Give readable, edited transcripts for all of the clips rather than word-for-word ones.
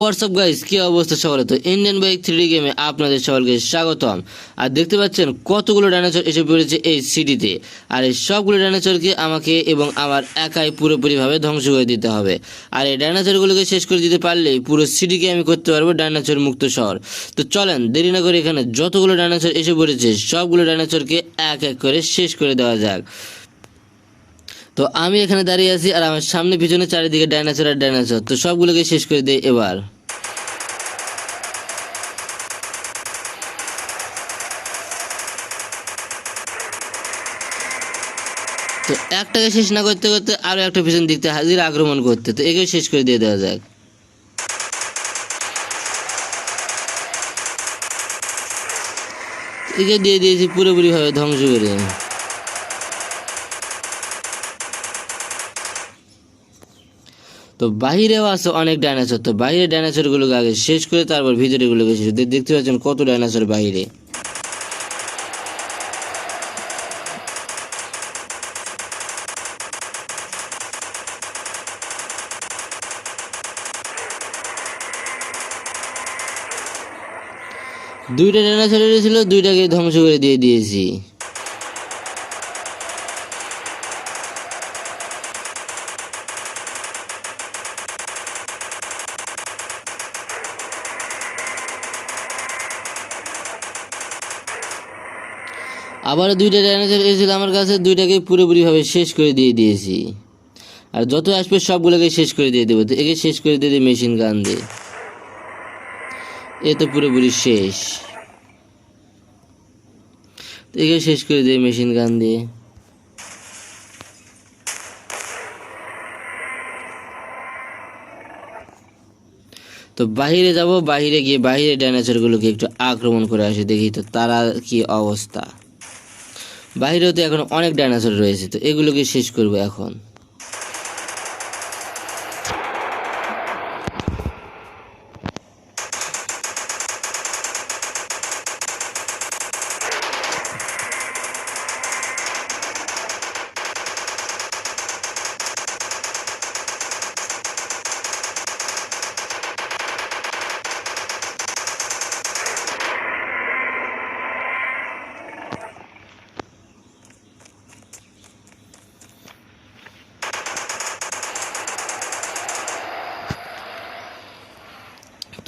WhatsApp guys, কি অবস্থা সকলে? তো ইন্ডিয়ান বাইক 3D গেমে আপনাদের সকলকে স্বাগতম। আর দেখতে পাচ্ছেন কতগুলো ডাইনোসর এসে পড়েছে এই সিটিতে। আর এই সবগুলো ডাইনোসরকে আমাকে এবং আমার একাই পুরোপুরিভাবে ধ্বংস করে দিতে হবে। আর এই ডাইনোসরগুলোকে শেষ করে দিতে পারলেই পুরো সিটিকে আমি করতে পারবো ডাইনোসর মুক্ত শহর। তো চলেন দেরি না করে এখানে যতগুলো ডাইনোসর এসে পড়েছে সবগুলো ডাইনোসরকে এক এক করে শেষ করে দেওয়া যাক। তো আমি এখানে দাঁড়িয়ে আছি আর আমার সামনে পিছনে চারিদিকে ডাইনোসর আর ডাইনোসর। তো সবগুলোকে শেষ করে দেই এবার। তো একটাকে শেষ না করতে করতে আরো একটা পিছন দিকতে হাজির আক্রমণ করতে, তো একে শেষ করে দিয়ে দেওয়া যাক। একে দিয়ে দিয়েছি পুরোপুরি ভাবে ধ্বংস করে। তো বাহিরেও আছে অনেক ডাইনোসর, তো বাইরে ডাইনোসর গুলোকে আগে শেষ করে তারপর ভিতরে গুলোকে শেষ। দেখতে পাচ্ছেন কত ডাইনোসর বাইরে। দুইটা ডাইনোসর ছিল, দুইটাকে ধ্বংস করে দিয়ে দিয়েছি। আবার দুইটা ডাইনোসর এসেছিল আমার কাছে, দুইটাকে পুরোপুরি ভাবে শেষ করে দিয়ে দিয়েছি। আর যত আসবে সবগুলোকে শেষ করে দিয়ে দেবো। তো একে শেষ করে দিয়ে দিই মেশিন গান দিয়ে। এ তো পুরোপুরি শেষ। একে শেষ করে দিই মেশিন গান দিয়ে। তো বাহিরে যাব, বাহিরে গিয়ে বাহিরে ডাইনোসরগুলোকে একটু আক্রমণ করে আসি, দেখি তো তারা কি অবস্থা। বাহিরেও তো এখন অনেক ডাইনোসর রয়েছে, তো এগুলোকে শেষ করব এখন।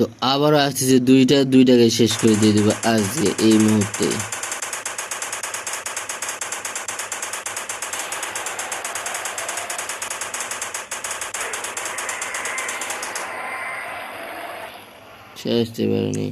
তো আবারও আসতেছে দুইটাকে শেষ করে দিয়ে দেবো আজকে এই মুহূর্তে। শেষ আসতে পারেনি।